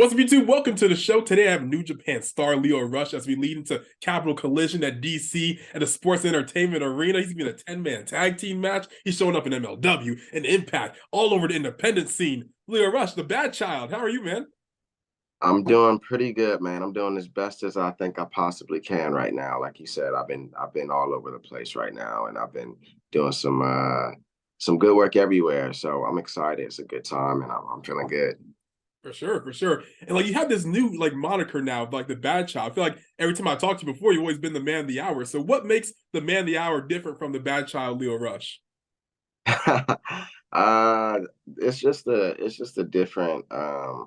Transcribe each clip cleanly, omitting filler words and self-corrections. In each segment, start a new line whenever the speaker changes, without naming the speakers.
What's up, YouTube? Welcome to the show. Today I have New Japan star Lio Rush as we lead into Capital Collision at DC at the Sports Entertainment Arena. He's been a 10-man tag team match. He's showing up in MLW and Impact, all over the independent scene. Lio Rush, the bad child. How are you, man?
I'm doing pretty good, man. I'm doing as best as I think I possibly can right now. Like you said, I've been all over the place right now, and I've been doing some good work everywhere. So I'm excited. It's a good time, and I'm feeling good.
For sure, for sure. And like you have this new like moniker now, like the bad child. I feel like every time I talk to you before, you've always been the man of the hour. So what makes the man of the hour different from the bad child Lio Rush?
uh, it's just a different time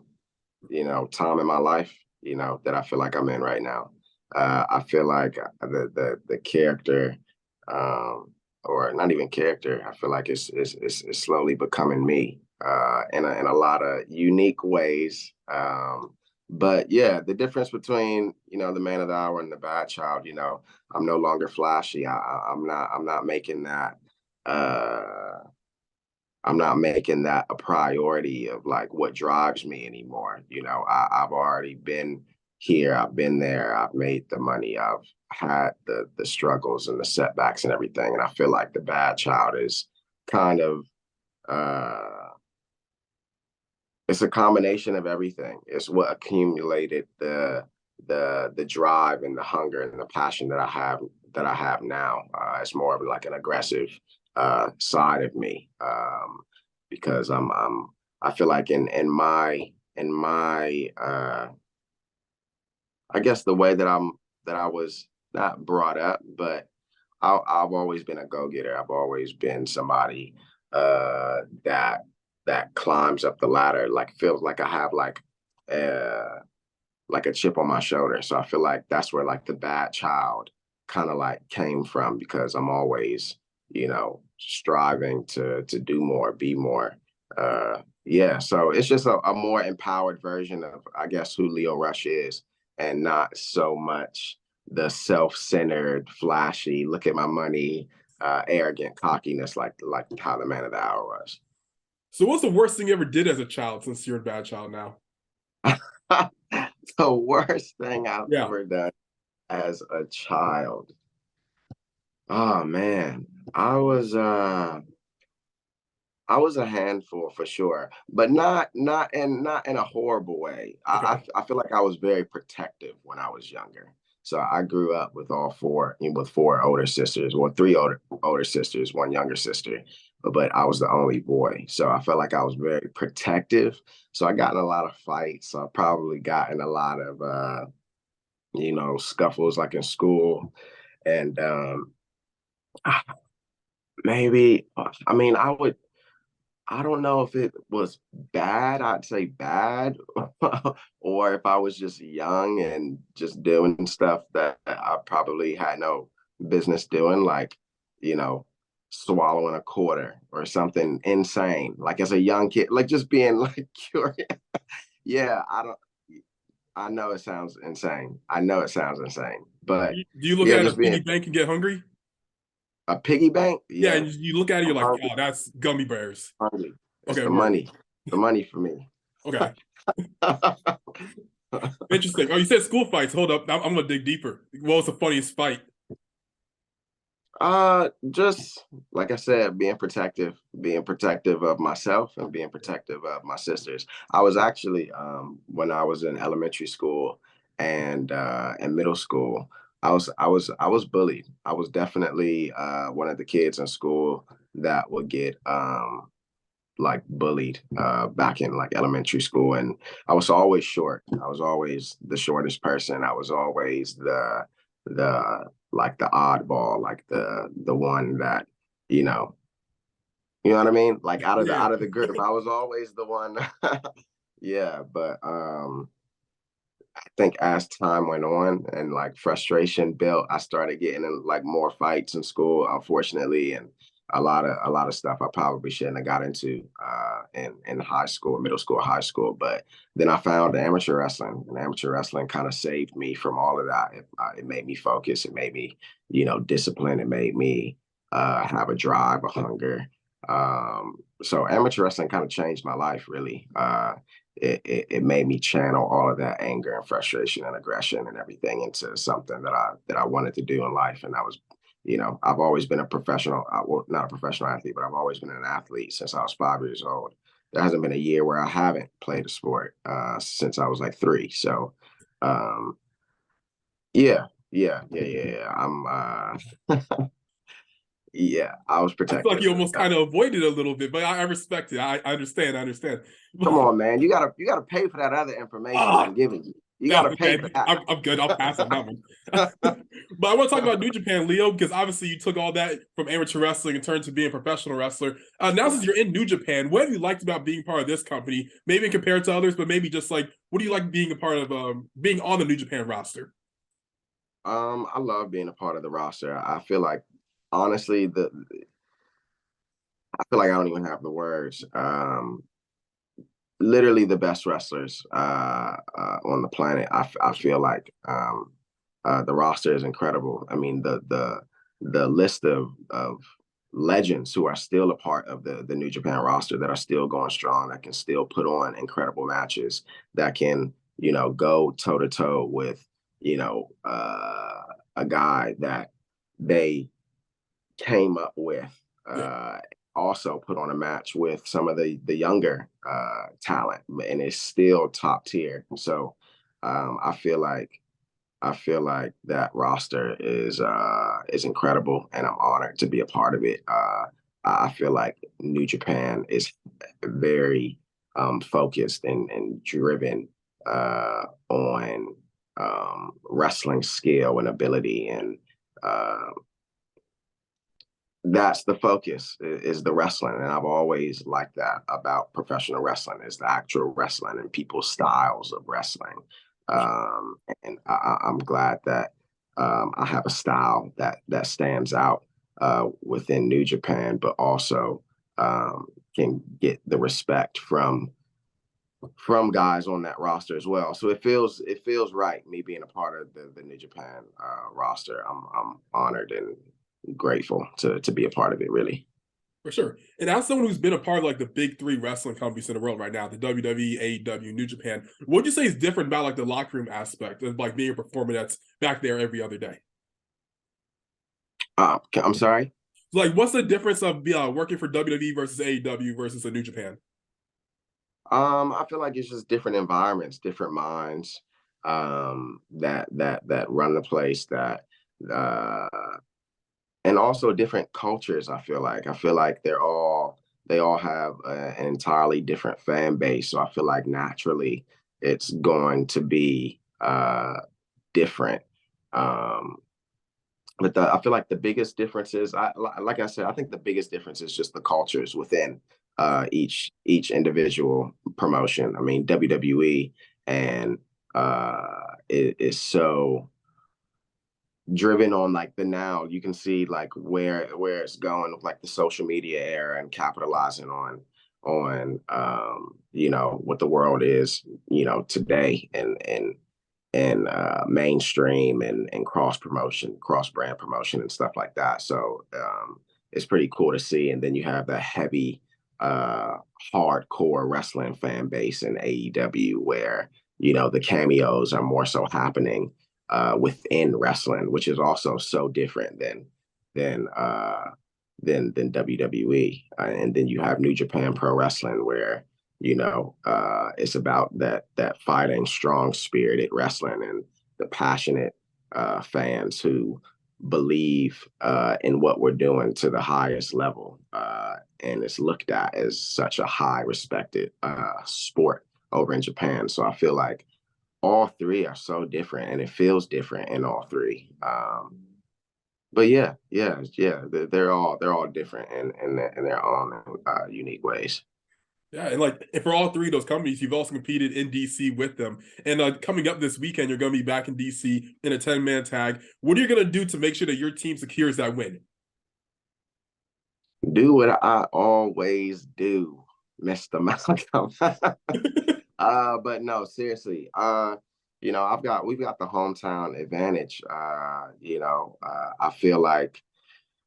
in my life, that I feel like I'm in right now. I feel like the character, or not even character, I feel like it's slowly becoming me, in a lot of unique ways. But yeah, the difference between the man of the hour and the bad child, I'm no longer flashy. I'm not making that. Uh, I'm not making that a priority of like what drives me anymore. I've already been here, I've been there, I've made the money, I've had the struggles and the setbacks and everything. And I feel like the bad child is kind of uh it's a combination of everything. It's what accumulated the drive and the hunger and the passion that I have now. It's more of like an aggressive side of me, because I feel like in my I guess the way that I was not brought up, but I've always been a go-getter. I've always been somebody that climbs up the ladder, like feels like I have uh like a chip on my shoulder. So I feel like that's where like the bad child kind of like came from, because I'm always, striving to do more, be more. Yeah, so it's just a more empowered version of, I guess, who Lio Rush is, and not so much the self-centered, flashy, look at my money, arrogant cockiness like how the man of the hour was.
So what's the worst thing you ever did as a child since you're a bad child now?
The worst thing I've
Yeah.
ever done as a child. Oh man, I was uh I was a handful for sure, but not in a horrible way. I
Okay.
I I feel like I was very protective when I was younger. So I grew up with with four older sisters, well, three older sisters, one younger sister, but I was the only boy. So I felt like I was very protective. So I got in a lot of fights. I probably got in a lot of scuffles like in school, and maybe I mean I don't know if it was bad. I'd say bad, or if I was just young and just doing stuff that I probably had no business doing, like, you know, swallowing a quarter or something insane, like as a young kid, like just being like curious. Yeah, I don't, I know it sounds insane. I know it sounds insane, but
Do you look
yeah,
at a
just being
piggy bank and get hungry?
a piggy bank.
Yeah,
Yeah,
and you look at it, you're
I'm
like,
hungry,
oh, that's gummy bears.
hungry. It's
Okay, word.
the money for me.
Okay. Interesting. Oh, you said school fights. Hold up. I'm gonna dig deeper. What was the funniest fight?
Just like I said, being protective of myself and being protective of my sisters. I was actually, when I was in elementary school and middle school, I was bullied. I was definitely one of the kids in school that would get like bullied back in like elementary school, and I was always short. I was always the shortest person. I was always the like the oddball, like the one that you know you know what I mean, like
Yeah.
out of the group I was always the one. Yeah, but I think as time went on and like frustration built, I started getting in like more fights in school, unfortunately, and a lot of stuff I probably shouldn't have got into in high school, middle school, high school. But then I found amateur wrestling, and amateur wrestling kind of saved me from all of that. It made me focus. It made me, discipline. It made me have a drive, a hunger. So amateur wrestling kind of changed my life, really. it made me channel all of that anger and frustration and aggression and everything into something that I wanted to do in life. And I was, I've always been a professional, well, not a professional athlete, but I've always been an athlete since I was 5 years old. There hasn't been a year where I haven't played a sport since I was like 3. So, um, yeah. Yeah, I was
I feel like
protected.
you almost kind of avoided it a little bit, but I respect it. I understand. I understand.
Come on, man. You gotta pay for that other information I'm
Ah,
giving you. You
yeah,
gotta pay
okay.
for that.
I'm good. I'll pass on that one. But I want to talk about New Japan, Leo, because obviously you took all that from amateur wrestling and turned to being a professional wrestler. Now, since you're in New Japan, what have you liked about being part of this company? Maybe compared to others, but maybe just like, what do you like being a part of, being on the New Japan roster?
I love being a part of the roster. I feel like, honestly, I feel like I don't even have the words. Literally the best wrestlers on the planet. I feel like the roster is incredible. I mean, the list of legends who are still a part of the New Japan roster that are still going strong, that can still put on incredible matches, that can go toe to toe with a guy that they came up with.
Yeah,
Uh, Also put on a match with some of the younger talent, and it's still top tier. So I feel like that roster is incredible, and I'm honored to be a part of it. I feel like New Japan is very focused and driven on wrestling skill and ability, and uh, that's the focus is the wrestling. And I've always liked that about professional wrestling, is the actual wrestling and people's styles of wrestling. And I'm glad that I have a style that stands out within New Japan, but also can get the respect from guys on that roster as well. So it feels right, me being a part of the New Japan roster. I'm honored and grateful to be a part of it, really.
for sure. And as someone who's been a part of like the big three wrestling companies in the world right now, the WWE, AEW, New Japan, what would you say is different about like the locker room aspect of like being a performer that's back there every other day?
I'm sorry.
Like, what's the difference of working for WWE versus AEW versus a New Japan?
I feel like it's just different environments, different minds that run the place, that uh, and also different cultures. I feel like they all have an entirely different fan base. So I feel like naturally it's going to be different. Um, but I feel like the biggest difference is, like I said, I think the biggest difference is just the cultures within each individual promotion. I mean, WWE and is so driven on like the now. You can see like where it's going with like the social media era and capitalizing on what the world is today, and mainstream and cross promotion, cross brand promotion, and stuff like that. So it's pretty cool to see. And then you have the heavy, hardcore wrestling fan base in AEW, where the cameos are more so happening within wrestling, which is also so different than uh, than WWE. And then you have New Japan Pro Wrestling, where it's about that fighting, strong spirited wrestling, and the passionate fans who believe in what we're doing to the highest level, and it's looked at as such a high respected sport over in Japan. So I feel like all three are so different, and it feels different in all three. But yeah, they're all different in their own unique ways.
Yeah, and for all three of those companies, you've also competed in DC with them. And coming up this weekend, you're going to be back in DC in a 10-man tag. What are you going to do to make sure that your team secures that win?
Do what I always do, Mr. Malcolm. But no, seriously. We've got the hometown advantage. I feel like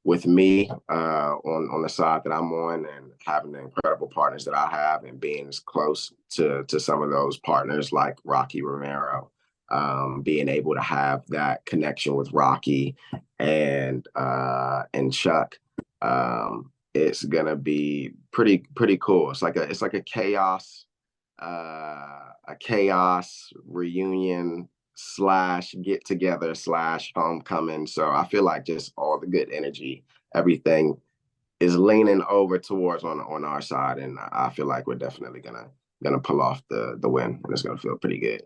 with me on the side that I'm on, and having the incredible partners that I have, and being as close to some of those partners like Rocky Romero, being able to have that connection with Rocky and Chuck, it's gonna be pretty cool. It's like a chaos reunion slash get together slash homecoming. So I feel like just all the good energy, everything is leaning over towards on our side, and I feel like we're definitely gonna pull off the win, and it's gonna feel pretty good.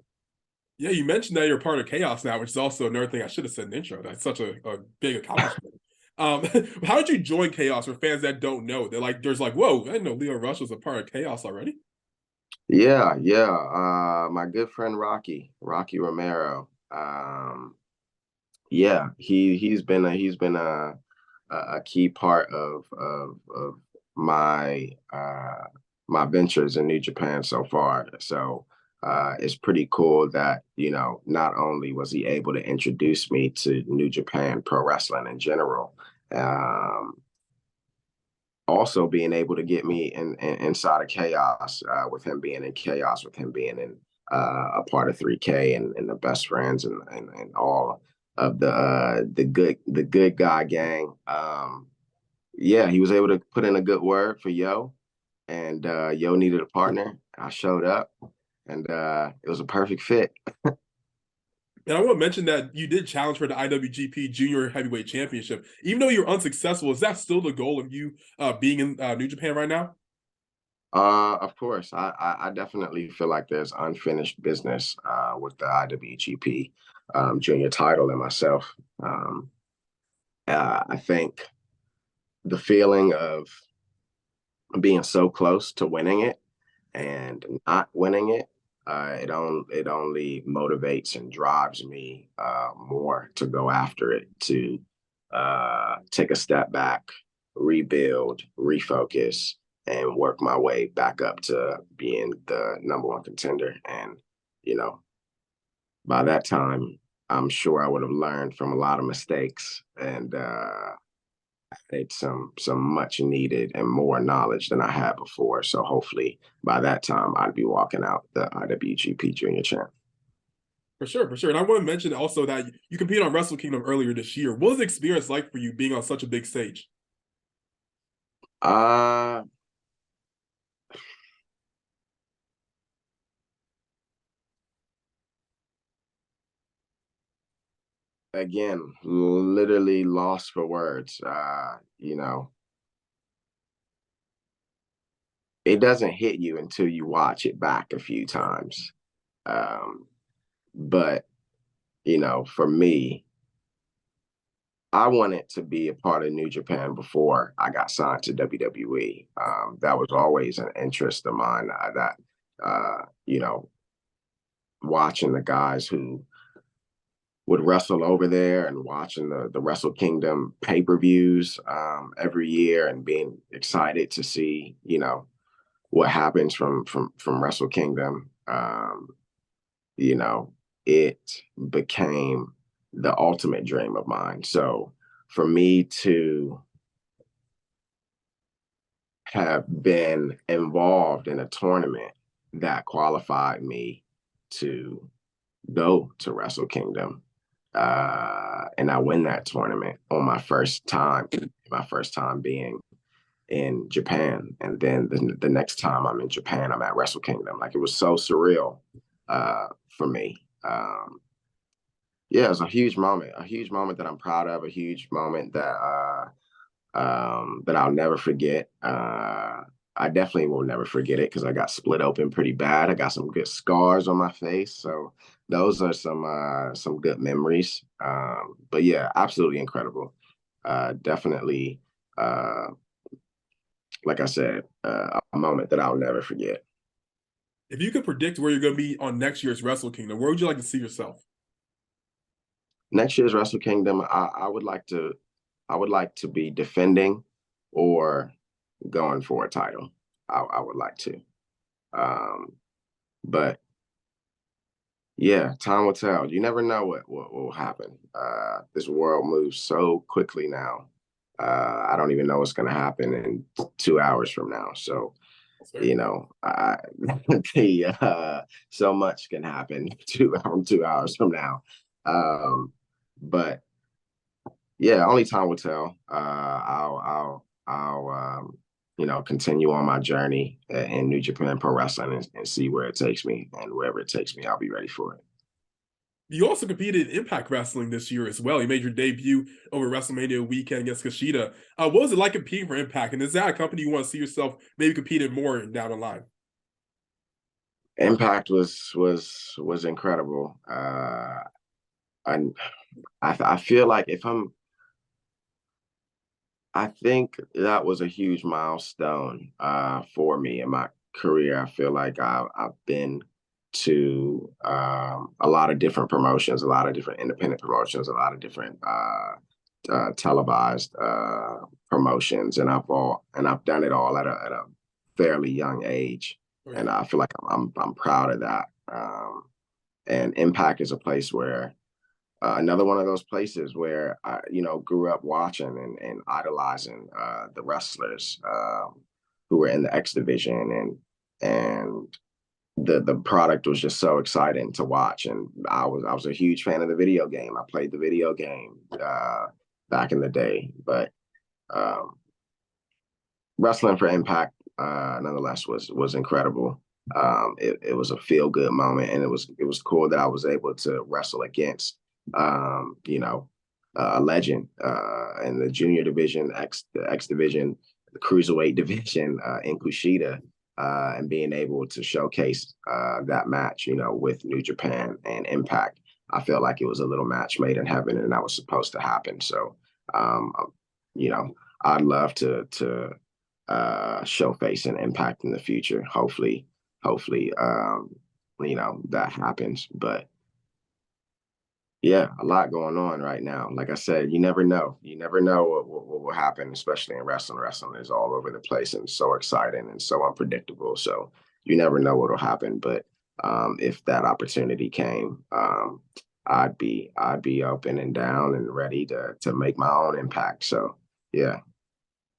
Yeah, you mentioned that you're part of Chaos now, which is also another thing I should have said in the intro. That's such a big accomplishment. Um, how did you join Chaos for fans that don't know? They're like, there's like, whoa, I didn't know Lio Rush was a part of Chaos already.
Yeah. My good friend Rocky Romero. Yeah, he's been a key part of my my ventures in New Japan so far. So it's pretty cool that, not only was he able to introduce me to New Japan Pro Wrestling in general, um, also being able to get me inside of Chaos, with him being in Chaos, with him being in a part of 3K, and the best friends, and all of the good guy gang. Yeah, he was able to put in a good word for Yo, and Yo needed a partner. I showed up, and it was a perfect fit.
And I want to mention that you did challenge for the IWGP Junior Heavyweight Championship. Even though you're unsuccessful, is that still the goal of you being in New Japan right now?
Of course, I definitely feel like there's unfinished business with the IWGP junior title and myself. I think the feeling of being so close to winning it and not winning it, it only motivates and drives me more to go after it, to take a step back, rebuild, refocus, and work my way back up to being the number one contender. And you know, by that time, I'm sure I would have learned from a lot of mistakes, and made some much needed and more knowledge than I had before. So hopefully by that time I'd be walking out the IWGP Junior Champ.
For sure, for sure. And I want to mention also that you competed on Wrestle Kingdom earlier this year. What was the experience like for you being on such a big stage?
Uh Again, literally lost for words. It doesn't hit you until you watch it back a few
Yeah.
times. Um, but for me, I wanted to be a part of New Japan before I got signed to WWE. That was always an interest of mine. That watching the guys who would wrestle over there, and watching the Wrestle Kingdom pay-per-views every year, and being excited to see what happens from Wrestle Kingdom. You know, it became the ultimate dream of mine. So for me to have been involved in a tournament that qualified me to go to Wrestle Kingdom, and I win that tournament on my first time being in Japan, and then the next time I'm in Japan, I'm at Wrestle Kingdom. Like, it was so surreal for me. Yeah, it was a huge moment that I'm proud of, a huge moment that I'll never forget. I definitely will never forget it because I got split open pretty bad. I got some good scars on my face, so those are some good memories. But yeah, absolutely incredible. Definitely, uh, like I said, a moment that I'll never forget.
If you could predict where you're going to be on next year's Wrestle Kingdom, where would you like to see yourself?
Next year's Wrestle Kingdom, I would like to be defending or going for a title. I would like to. Um, but yeah, time will tell. You never know what will happen. This world moves so quickly now. I don't even know what's going to happen in 2 hours from now. So, you know, so much can happen 2 hours from now. But yeah, only time will tell. I'll you know, continue on my journey in New Japan Pro Wrestling and see where it takes me, and wherever it takes me, I'll be ready for it.
You also competed in Impact Wrestling this year as well. You made your debut over WrestleMania weekend against Kushida. What was it like competing for Impact? And is that a company you want to see yourself maybe competing more down the line?
Impact was incredible. I I feel like I think that was a huge milestone for me in my career. I feel like I've been to a lot of different promotions, a lot of different independent promotions, a lot of different televised promotions, and I've done it all at a fairly young age, and I feel like I'm proud of that. And Impact is a place where another one of those places where I, you know, grew up watching and idolizing the wrestlers who were in the X division, and the product was just so exciting to watch. And I was a huge fan of the video game. I played the video game back in the day, but um, wrestling for Impact nonetheless was incredible. It was a feel good moment, and it was cool that I was able to wrestle against you know, a legend in the junior division, the X division, the cruiserweight division in Kushida, and being able to showcase that match, you know, with New Japan and Impact. I felt like it was a little match made in heaven, and that was supposed to happen. So, you know, I'd love to show face and Impact in the future. Hopefully, you know, that happens. But yeah, a lot going on right now. Like I said, you never know. You never know what will happen, especially in wrestling. Wrestling is all over the place and so exciting and so unpredictable. So you never know what will happen. But if that opportunity came, I'd be open and down and ready to make my own impact. So yeah.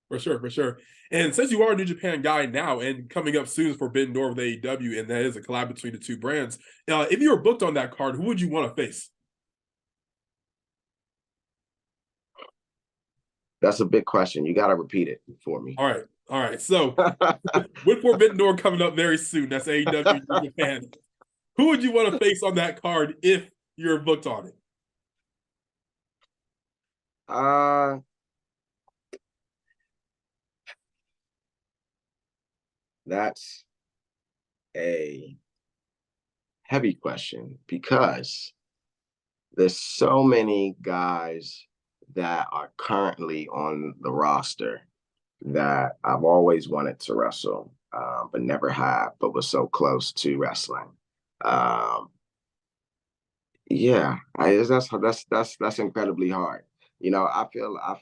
For sure, for sure. And since you are a New Japan guy now and coming up soon for Forbidden Door with AEW, and that is a collab between the two brands, if you were booked on that card, who would you want to face?
That's a big question. You got to repeat it for me.
All right. All right. So with Forbidden Door coming up very soon, that's AEW New Japan. Who would you want to face on that card if you're booked on it?
uh that's a heavy question because there's so many guys that are currently on the roster that I've always wanted to wrestle, but never have, but was so close to wrestling. Um, yeah, that's incredibly hard. You know, I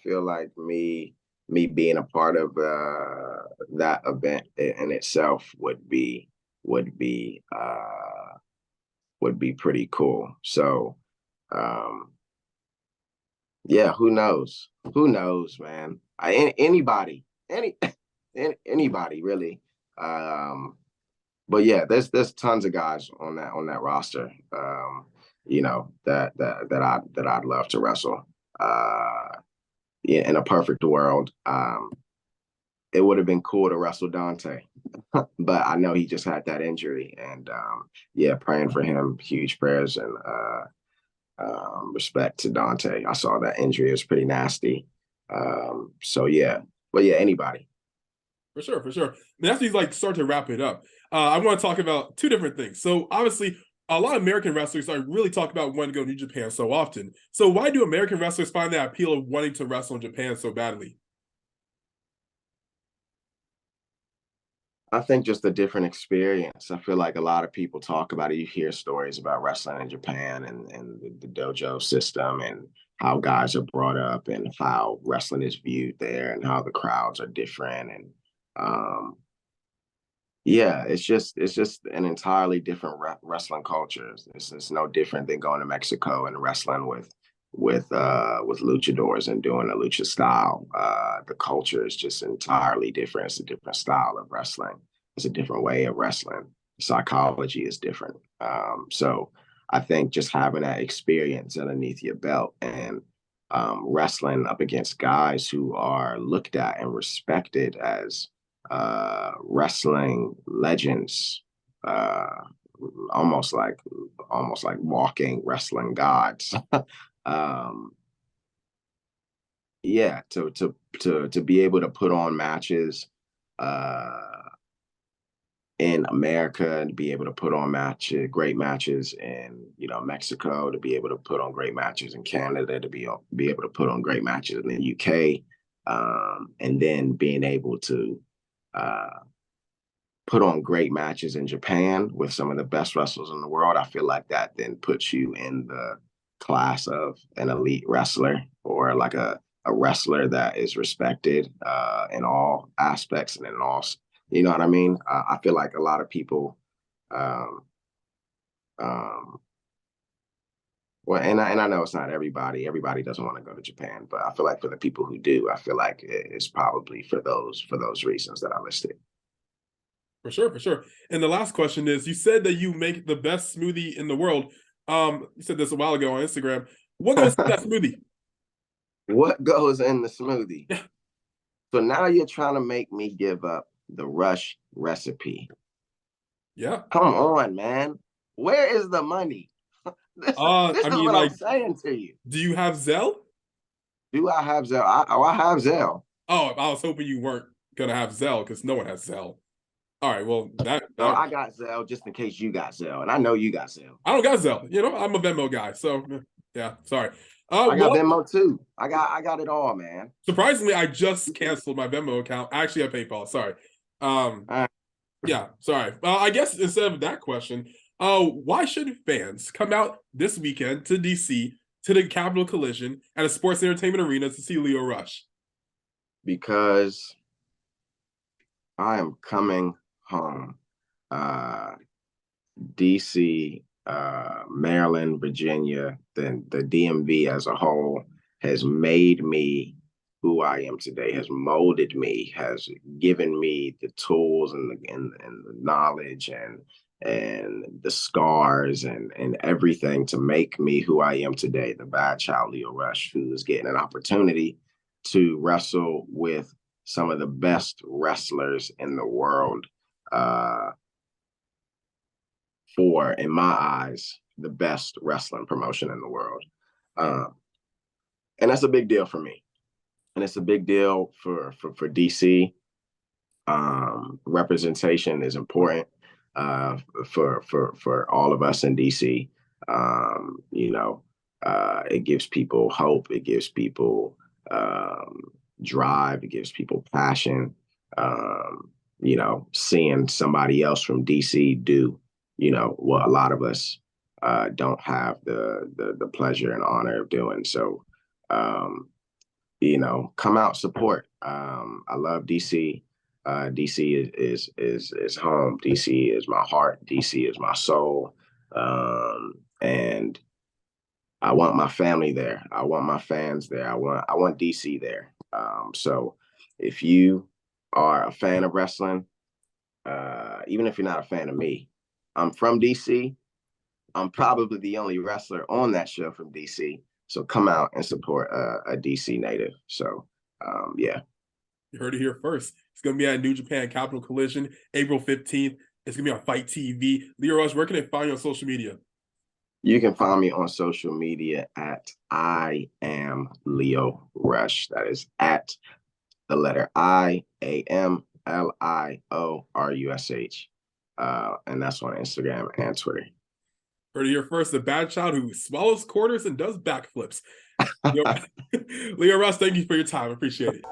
feel like me being a part of that event in itself would be would be pretty cool. So um, yeah, who knows? Who knows, man? Anybody, anybody really. Um, but yeah, there's tons of guys on that roster. You know that I'd love to wrestle. Yeah, in a perfect world, it would have been cool to wrestle Dante, but I know he just had that injury, and yeah, praying for him. Huge prayers and respect to Dante. I saw that injury; it was pretty nasty. So yeah, but yeah, anybody.
For sure, for sure. And as we like start to wrap it up, I want to talk about two different things. So obviously, a lot of American wrestlers are really talk about wanting to go to New Japan so often. So why do American wrestlers find that appeal of wanting to wrestle in Japan so badly?
I think just a different experience. I feel like a lot of people talk about it. You hear stories about wrestling in Japan and the dojo system and how guys are brought up and how wrestling is viewed there and how the crowds are different. And um, yeah, it's just an entirely different wrestling culture. It's no different than going to Mexico and wrestling with with luchadors and doing a lucha style. The culture is just entirely different. It's a different style of wrestling. It's a different way of wrestling. Psychology is different. So I think just having that experience underneath your belt and wrestling up against guys who are looked at and respected as wrestling legends, almost like walking wrestling gods. um, yeah, to be able to put on matches in America, and be able to put on great matches in Mexico, to be able to put on great matches in Canada, to be able to put on great matches in the UK, and then being able to put on great matches in Japan with some of the best wrestlers in the world. I feel like that then puts you in the class of an elite wrestler, or like a wrestler that is respected in all aspects and in all, you know what I mean? I feel like a lot of people, um, well, and I know it's not everybody. Everybody doesn't want to go to Japan, but I feel like for the people who do, I feel like it's probably for those reasons that I listed.
For sure, for sure. And the last question is, you said that you make the best smoothie in the world. You said this a while ago on Instagram. What goes in that smoothie?
What goes in the smoothie?
Yeah.
So now you're trying to make me give up the Rush recipe.
Yeah.
Come on, man. Where is the money? This
I
is
mean,
what I'm
like,
saying to you.
do you have Zelle?
Do I have Zelle? I have Zelle.
Oh, I was hoping you weren't gonna have Zelle because no one has Zelle. All right, well
No, I got Zelle just in case you got Zelle, and I know you got Zelle.
I don't got Zelle. I'm a Venmo guy, so yeah. Sorry.
I got
Well,
Venmo too. I got it all, man.
surprisingly, I just canceled my Venmo account. I actually have PayPal. Sorry. Yeah. Sorry. I guess instead of that question, why should fans come out this weekend to DC to the Capitol Collision at a sports entertainment arena to see Lio Rush?
Because I am coming home. DC, Maryland, Virginia, then the DMV as a whole has made me who I am today, has molded me, has given me the tools and the knowledge and the scars and everything to make me who I am today, the bad child Lio Rush, who is getting an opportunity to wrestle with some of the best wrestlers in the world. For, in my eyes, the best wrestling promotion in the world. And that's a big deal for me. And it's a big deal for DC. Representation is important for all of us in DC. It gives people hope. It gives people drive. It gives people passion. Seeing somebody else from DC do what a lot of us don't have the pleasure and honor of doing. So, come out, support. I love DC. DC is home. DC is my heart. DC is my soul. And I want my family there. I want my fans there. I want DC there. So if you are a fan of wrestling, even if you're not a fan of me, I'm from DC. I'm probably the only wrestler on that show from DC. So come out and support a DC native. So, yeah.
You heard it here first. It's going to be at New Japan Capitol Collision, April 15th. It's going to be on Fight TV. Lio Rush, where can they find you on social media?
You can find me on social media at I am Lio Rush. That is at the letter IAMLIORUSH. And that's on Instagram and Twitter.
Heard it here first, the bad child who swallows quarters and does backflips. Lio Rush, thank you for your time. Appreciate it.